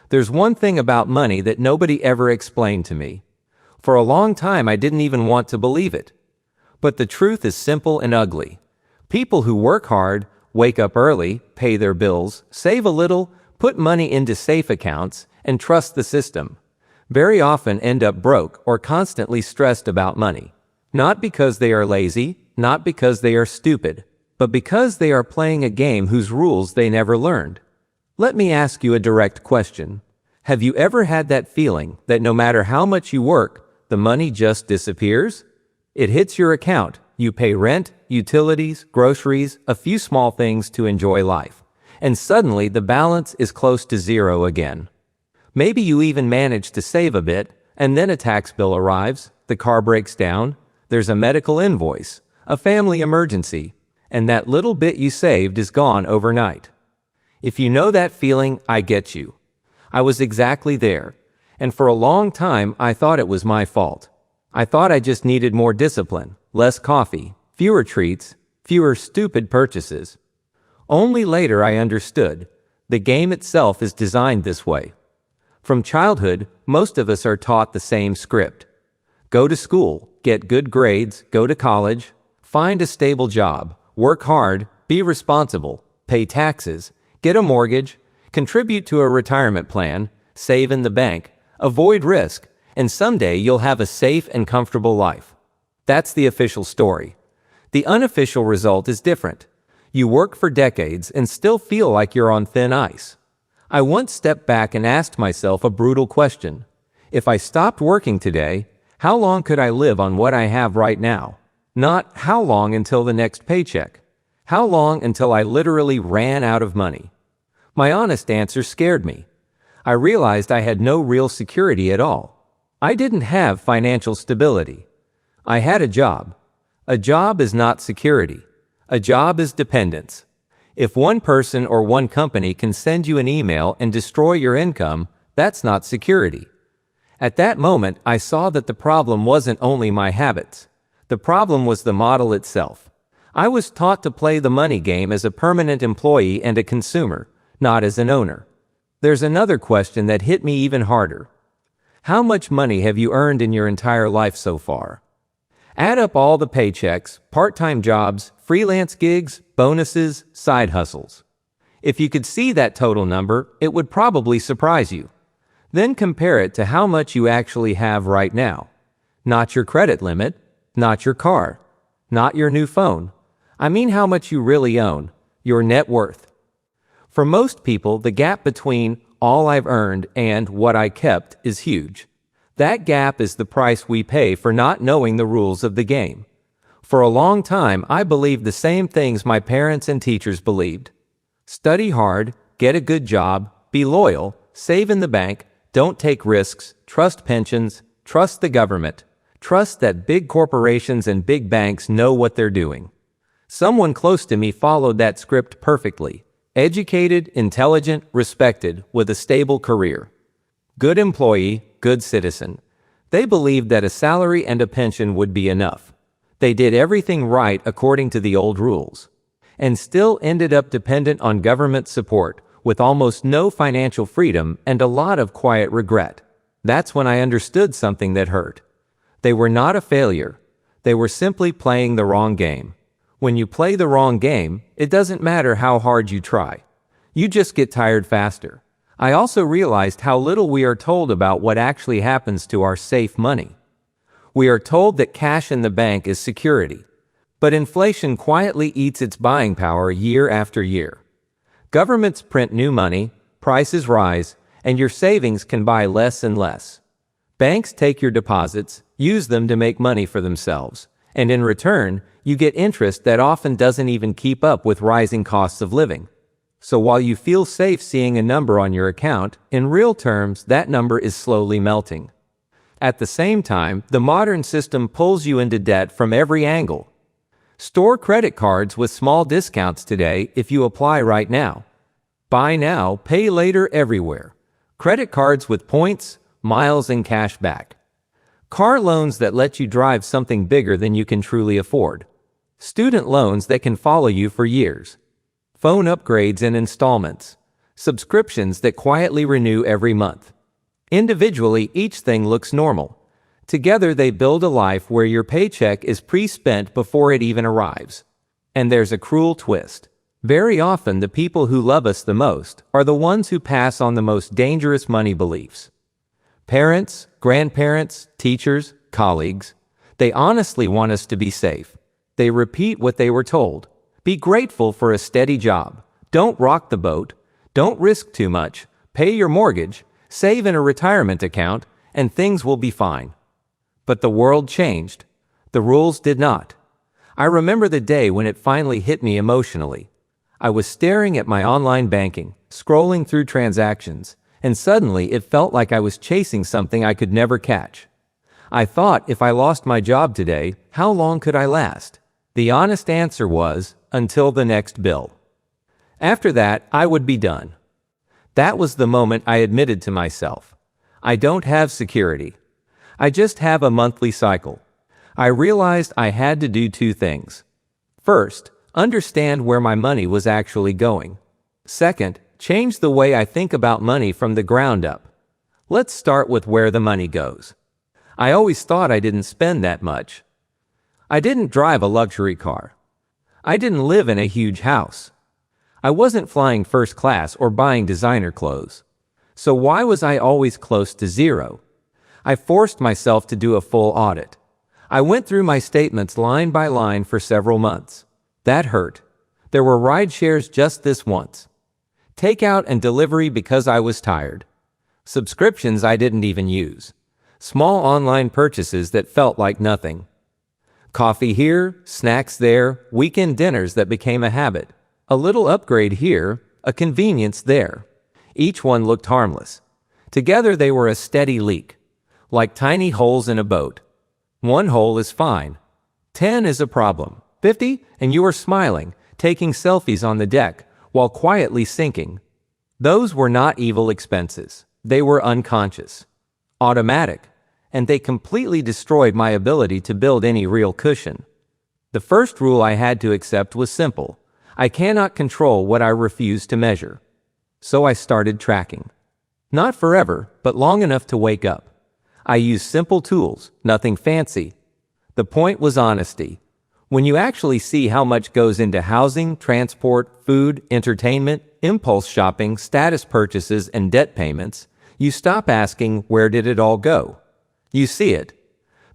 There's one thing about money that nobody ever explained to me. For a long time, I didn't even want to believe it. But the truth is simple and ugly. People who work hard, wake up early, pay their bills, save a little, put money into safe accounts, and trust the system, very often end up broke or constantly stressed about money. Not because they are lazy, not because they are stupid, but because they are playing a game whose rules they never learned. Let me ask you a direct question. Have you ever had that feeling that no matter how much you work, the money just disappears? It hits your account, you pay rent, utilities, groceries, a few small things to enjoy life, and suddenly the balance is close to zero again. Maybe you even manage to save a bit, and then a tax bill arrives, the car breaks down, there's a medical invoice, a family emergency, and that little bit you saved is gone overnight. If you know that feeling, I get you. I was exactly there, and for a long time I thought it was my fault. I thought I just needed more discipline, less coffee, fewer treats, fewer stupid purchases. Only later I understood, the game itself is designed this way. From childhood, most of us are taught the same script. Go to school, get good grades, go to college, find a stable job, work hard, be responsible, pay taxes, get a mortgage, contribute to a retirement plan, save in the bank, avoid risk, and someday you'll have a safe and comfortable life. That's the official story. The unofficial result is different. You work for decades and still feel like you're on thin ice. I once stepped back and asked myself a brutal question. If I stopped working today, how long could I live on what I have right now? Not how long until the next paycheck. How long until I literally ran out of money? My honest answer scared me. I realized I had no real security at all. I didn't have financial stability. I had a job. A job is not security. A job is dependence. If one person or one company can send you an email and destroy your income, that's not security. At that moment, I saw that the problem wasn't only my habits. The problem was the model itself. I was taught to play the money game as a permanent employee and a consumer, not as an owner. There's another question that hit me even harder. How much money have you earned in your entire life so far? Add up all the paychecks, part-time jobs, freelance gigs, bonuses, side hustles. If you could see that total number, it would probably surprise you. Then compare it to how much you actually have right now. Not your credit limit, not your car, not your new phone. I mean how much you really own, your net worth. For most people, the gap between all I've earned and what I kept is huge. That gap is the price we pay for not knowing the rules of the game. For a long time, I believed the same things my parents and teachers believed. Study hard, get a good job, be loyal, save in the bank, don't take risks, trust pensions, trust the government, trust that big corporations and big banks know what they're doing. Someone close to me followed that script perfectly. Educated, intelligent, respected, with a stable career. Good employee, good citizen. They believed that a salary and a pension would be enough. They did everything right according to the old rules, and still ended up dependent on government support, with almost no financial freedom and a lot of quiet regret. That's when I understood something that hurt. They were not a failure. They were simply playing the wrong game. When you play the wrong game, it doesn't matter how hard you try. You just get tired faster. I also realized how little we are told about what actually happens to our safe money. We are told that cash in the bank is security, but inflation quietly eats its buying power year after year. Governments print new money, prices rise, and your savings can buy less and less. Banks take your deposits, use them to make money for themselves, and in return, you get interest that often doesn't even keep up with rising costs of living. So while you feel safe seeing a number on your account, in real terms, that number is slowly melting. At the same time, the modern system pulls you into debt from every angle. Store credit cards with small discounts today if you apply right now. Buy now, pay later everywhere. Credit cards with points, miles, and cash back. Car loans that let you drive something bigger than you can truly afford. Student loans that can follow you for years. Phone upgrades in installments. subscriptions that quietly renew every month. Individually, each thing looks normal. Together, they build a life where your paycheck is pre-spent before it even arrives. And there's a cruel twist. Very often, the people who love us the most are the ones who pass on the most dangerous money beliefs. Parents, grandparents, teachers, colleagues, they honestly want us to be safe. They repeat what they were told. Be grateful for a steady job. Don't rock the boat. Don't risk too much. Pay your mortgage. Save in a retirement account, and things will be fine. But the world changed. The rules did not. I remember the day when it finally hit me emotionally. I was staring at my online banking, scrolling through transactions, and suddenly it felt like I was chasing something I could never catch. I thought if I lost my job today, how long could I last? The honest answer was, until the next bill. After that, I would be done. That was the moment I admitted to myself. I don't have security. I just have a monthly cycle. I realized I had to do two things. First, understand where my money was actually going. Second, change the way I think about money from the ground up. Let's start with where the money goes. I always thought I didn't spend that much. I didn't drive a luxury car. I didn't live in a huge house. I wasn't flying first class or buying designer clothes. So why was I always close to zero? I forced myself to do a full audit. I went through my statements line by line for several months. That hurt. There were ride shares just this once. Takeout and delivery because I was tired. Subscriptions I didn't even use. Small online purchases that felt like nothing. Coffee here, snacks there, weekend dinners that became a habit. A little upgrade here, a convenience there. Each one looked harmless. Together they were a steady leak. Like tiny holes in a boat. One hole is fine. 10 is a problem. 50, and you are smiling, taking selfies on the deck, while quietly sinking. Those were not evil expenses. They were unconscious. Automatic. And they completely destroyed my ability to build any real cushion. The first rule I had to accept was simple. I cannot control what I refuse to measure. So I started tracking. Not forever, but long enough to wake up. I used simple tools, nothing fancy. The point was honesty. When you actually see how much goes into housing, transport, food, entertainment, impulse shopping, status purchases, and debt payments, you stop asking, where did it all go? You see it.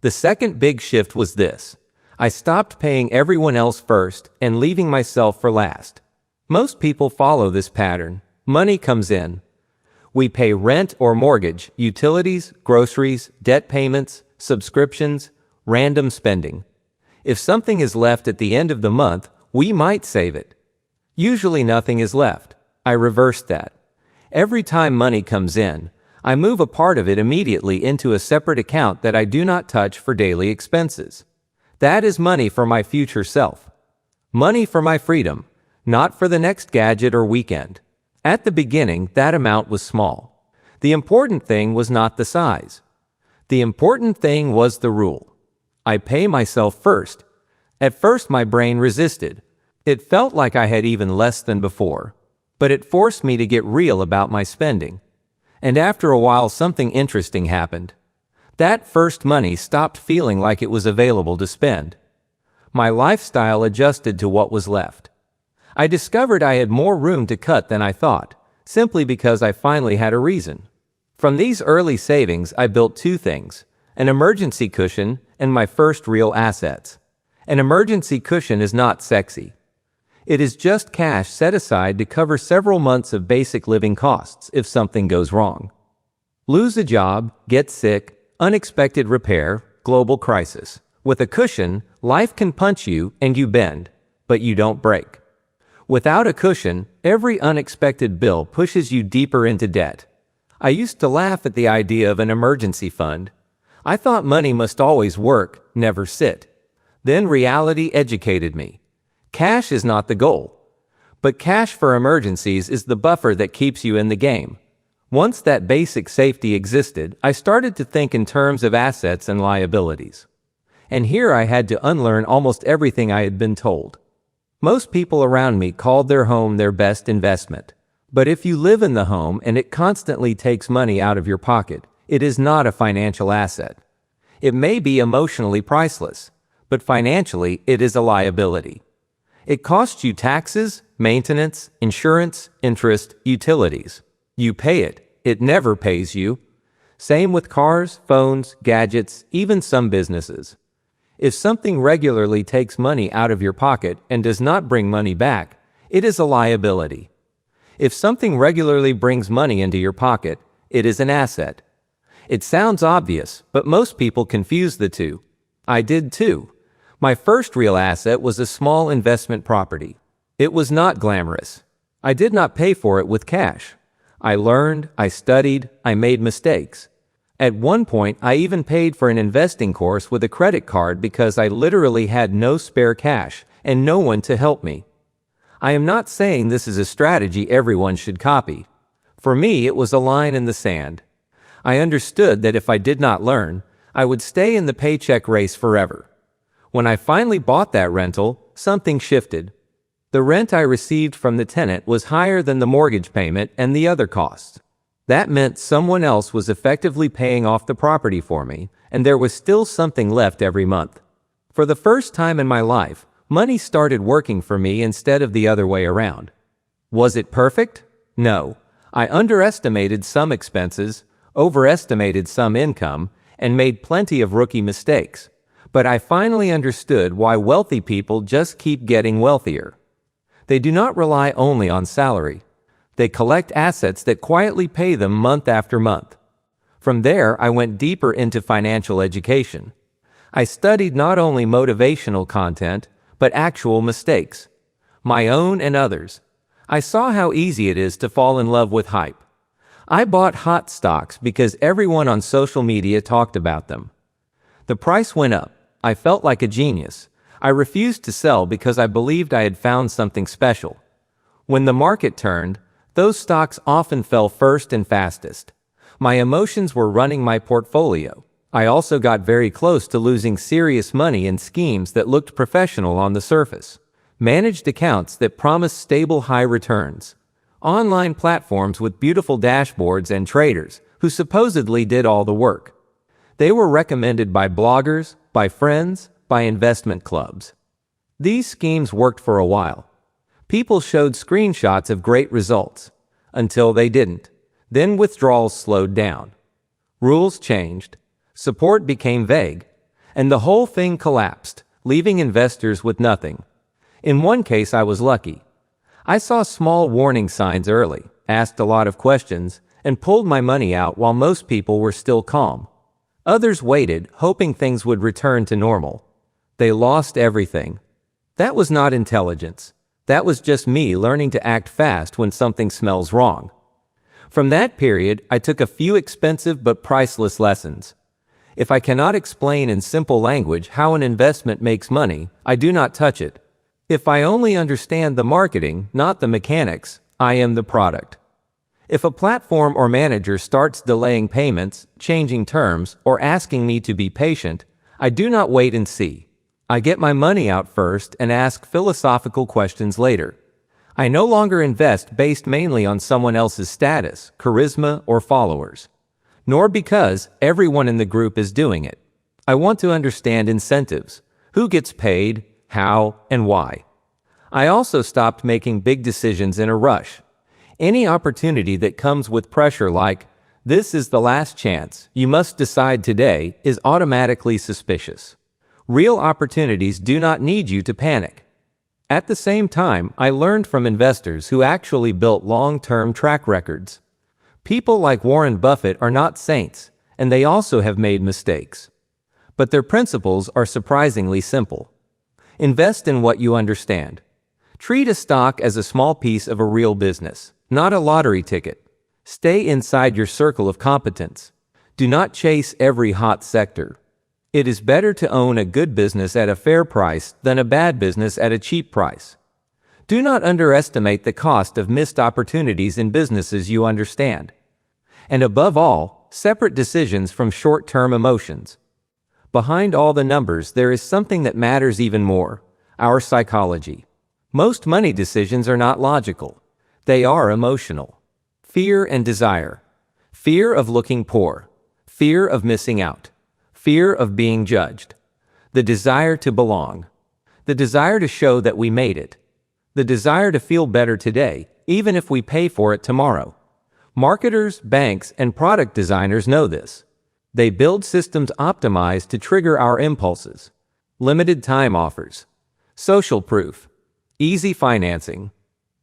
The second big shift was this. I stopped paying everyone else first and leaving myself for last. Most people follow this pattern. Money comes in. We pay rent or mortgage, utilities, groceries, debt payments, subscriptions, random spending. If something is left at the end of the month, we might save it. Usually nothing is left. I reversed that. Every time money comes in, I move a part of it immediately into a separate account that I do not touch for daily expenses. That is money for my future self. Money for my freedom, not for the next gadget or weekend. At the beginning, that amount was small. The important thing was not the size. The important thing was the rule. I pay myself first. At first, my brain resisted. It felt like I had even less than before. But it forced me to get real about my spending. And after a while, something interesting happened. That first money stopped feeling like it was available to spend. My lifestyle adjusted to what was left. I discovered I had more room to cut than I thought, simply because I finally had a reason. From these early savings, I built two things: an emergency cushion and my first real assets. An emergency cushion is not sexy. It is just cash set aside to cover several months of basic living costs if something goes wrong. Lose a job, get sick, unexpected repair, global crisis. With a cushion, life can punch you and you bend, but you don't break. Without a cushion, every unexpected bill pushes you deeper into debt. I used to laugh at the idea of an emergency fund. I thought money must always work, never sit. Then reality educated me. Cash is not the goal. But cash for emergencies is the buffer that keeps you in the game. Once that basic safety existed, I started to think in terms of assets and liabilities. And here I had to unlearn almost everything I had been told. Most people around me called their home their best investment. But if you live in the home and it constantly takes money out of your pocket, it is not a financial asset. It may be emotionally priceless, but financially it is a liability. It costs you taxes, maintenance, insurance, interest, utilities. You pay it. It never pays you. Same with cars, phones, gadgets, even some businesses. If something regularly takes money out of your pocket and does not bring money back, it is a liability. If something regularly brings money into your pocket, it is an asset. It sounds obvious, but most people confuse the two. I did too. My first real asset was a small investment property. It was not glamorous. I did not pay for it with cash. I learned, I studied, I made mistakes. At one point, I even paid for an investing course with a credit card because I literally had no spare cash and no one to help me. I am not saying this is a strategy everyone should copy. For me, it was a line in the sand. I understood that if I did not learn, I would stay in the paycheck race forever. When I finally bought that rental, something shifted. The rent I received from the tenant was higher than the mortgage payment and the other costs. That meant someone else was effectively paying off the property for me, and there was still something left every month. For the first time in my life, money started working for me instead of the other way around. Was it perfect? No. I underestimated some expenses, overestimated some income, and made plenty of rookie mistakes. But I finally understood why wealthy people just keep getting wealthier. They do not rely only on salary. They collect assets that quietly pay them month after month. From there, I went deeper into financial education. I studied not only motivational content, but actual mistakes. My own and others. I saw how easy it is to fall in love with hype. I bought hot stocks because everyone on social media talked about them. The price went up. I felt like a genius. I refused to sell because I believed I had found something special. When the market turned, those stocks often fell first and fastest. My emotions were running my portfolio. I also got very close to losing serious money in schemes that looked professional on the surface. Managed accounts that promised stable high returns. Online platforms with beautiful dashboards and traders who supposedly did all the work. They were recommended by bloggers, by friends, by investment clubs. These schemes worked for a while. People showed screenshots of great results, until they didn't. Then withdrawals slowed down. Rules changed, support became vague, and the whole thing collapsed, leaving investors with nothing. In one case, I was lucky. I saw small warning signs early, asked a lot of questions, and pulled my money out while most people were still calm. Others waited, hoping things would return to normal. They lost everything. That was not intelligence. That was just me learning to act fast when something smells wrong. From that period, I took a few expensive but priceless lessons. If I cannot explain in simple language how an investment makes money, I do not touch it. If I only understand the marketing, not the mechanics, I am the product. If a platform or manager starts delaying payments, changing terms, or asking me to be patient, I do not wait and see. I get my money out first and ask philosophical questions later. I no longer invest based mainly on someone else's status, charisma, or followers. Nor because everyone in the group is doing it. I want to understand incentives, who gets paid, how, and why. I also stopped making big decisions in a rush. Any opportunity that comes with pressure like, this is the last chance, you must decide today, is automatically suspicious. Real opportunities do not need you to panic. At the same time, I learned from investors who actually built long-term track records. People like Warren Buffett are not saints, and they also have made mistakes. But their principles are surprisingly simple. Invest in what you understand. Treat a stock as a small piece of a real business, not a lottery ticket. Stay inside your circle of competence. Do not chase every hot sector. It is better to own a good business at a fair price than a bad business at a cheap price. Do not underestimate the cost of missed opportunities in businesses you understand. And above all, separate decisions from short-term emotions. Behind all the numbers, there is something that matters even more: our psychology. Most money decisions are not logical. They are emotional. Fear and desire. Fear of looking poor. Fear of missing out. Fear of being judged. The desire to belong. The desire to show that we made it. The desire to feel better today, even if we pay for it tomorrow. Marketers, banks, and product designers know this. They build systems optimized to trigger our impulses. Limited time offers. Social proof. Easy financing.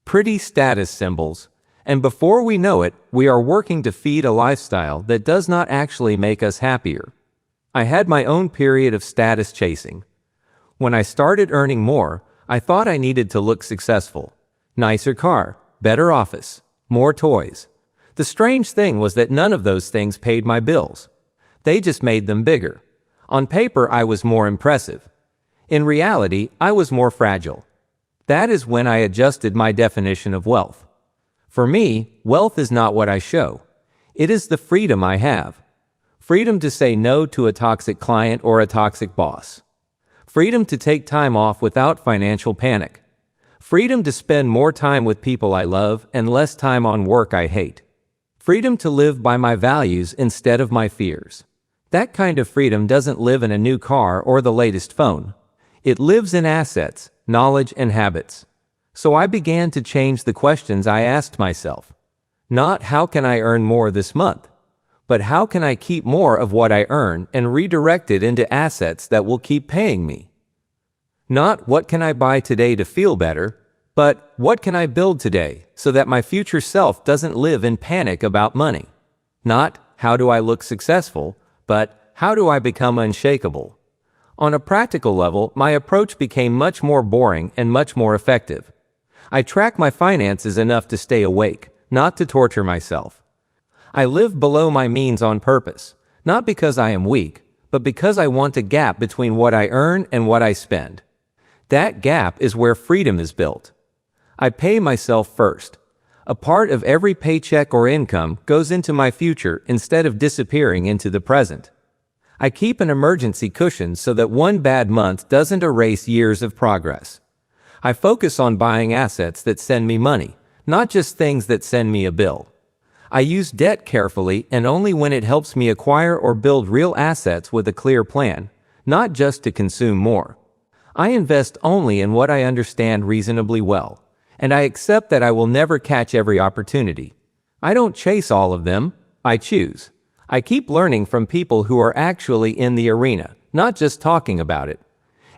Pretty status symbols. And before we know it, we are working to feed a lifestyle that does not actually make us happier. I had my own period of status chasing. When I started earning more, I thought I needed to look successful. Nicer car, better office, more toys. The strange thing was that none of those things paid my bills. They just made them bigger. On paper, I was more impressive. In reality, I was more fragile. That is when I adjusted my definition of wealth. For me, wealth is not what I show. It is the freedom I have. Freedom to say no to a toxic client or a toxic boss. Freedom to take time off without financial panic. Freedom to spend more time with people I love and less time on work I hate. Freedom to live by my values instead of my fears. That kind of freedom doesn't live in a new car or the latest phone. It lives in assets, knowledge, and habits. So I began to change the questions I asked myself. Not how can I earn more this month, but how can I keep more of what I earn and redirect it into assets that will keep paying me? Not what can I buy today to feel better, but what can I build today so that my future self doesn't live in panic about money? Not how do I look successful, but how do I become unshakable? On a practical level, my approach became much more boring and much more effective. I track my finances enough to stay awake, not to torture myself. I live below my means on purpose, not because I am weak, but because I want a gap between what I earn and what I spend. That gap is where freedom is built. I pay myself first. A part of every paycheck or income goes into my future instead of disappearing into the present. I keep an emergency cushion so that one bad month doesn't erase years of progress. I focus on buying assets that send me money, not just things that send me a bill. I use debt carefully and only when it helps me acquire or build real assets with a clear plan, not just to consume more. I invest only in what I understand reasonably well, and I accept that I will never catch every opportunity. I don't chase all of them, I choose. I keep learning from people who are actually in the arena, not just talking about it.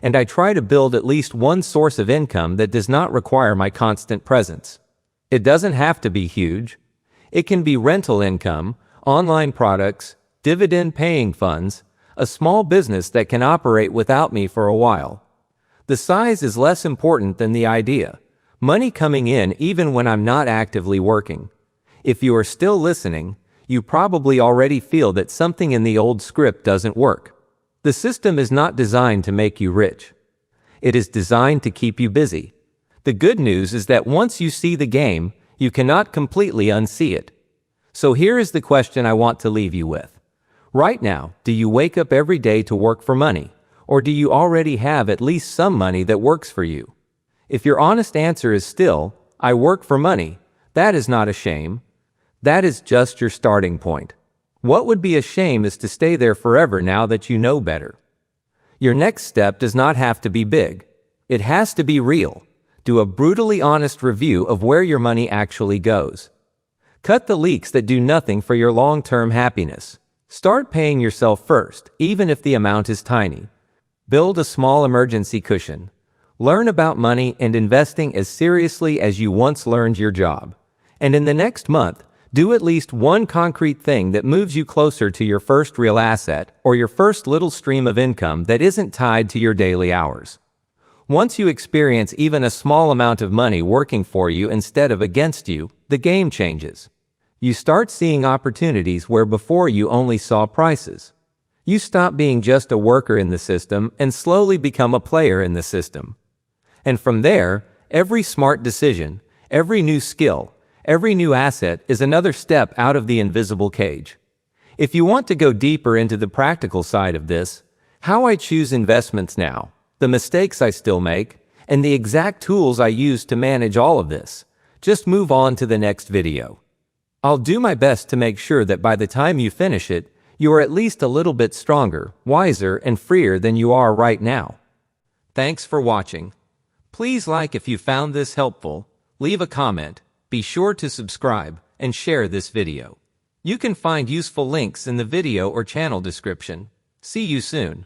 And I try to build at least one source of income that does not require my constant presence. It doesn't have to be huge. It can be rental income, online products, dividend-paying funds, a small business that can operate without me for a while. The size is less important than the idea. Money coming in even when I'm not actively working. If you are still listening, you probably already feel that something in the old script doesn't work. The system is not designed to make you rich. It is designed to keep you busy. The good news is that once you see the game, you cannot completely unsee it. So here is the question I want to leave you with. Right now, do you wake up every day to work for money? Or do you already have at least some money that works for you? If your honest answer is still, I work for money, that is not a shame. That is just your starting point. What would be a shame is to stay there forever now that you know better. Your next step does not have to be big. It has to be real. Do a brutally honest review of where your money actually goes. Cut the leaks that do nothing for your long-term happiness. Start paying yourself first, even if the amount is tiny. Build a small emergency cushion. Learn about money and investing as seriously as you once learned your job. And in the next month, do at least one concrete thing that moves you closer to your first real asset or your first little stream of income that isn't tied to your daily hours. Once you experience even a small amount of money working for you instead of against you, the game changes. You start seeing opportunities where before you only saw prices. You stop being just a worker in the system and slowly become a player in the system. And from there, every smart decision, every new skill, every new asset is another step out of the invisible cage. If you want to go deeper into the practical side of this, how I choose investments now, the mistakes I still make, and the exact tools I use to manage all of this, Just move on to the next video. I'll do my best to make sure that by the time you finish it, you are at least a little bit stronger, wiser, and freer than you are right now. Thanks for watching. Please like if you found this helpful, leave a comment, be sure to subscribe, and share this video. You can find useful links in the video or channel description. See you soon.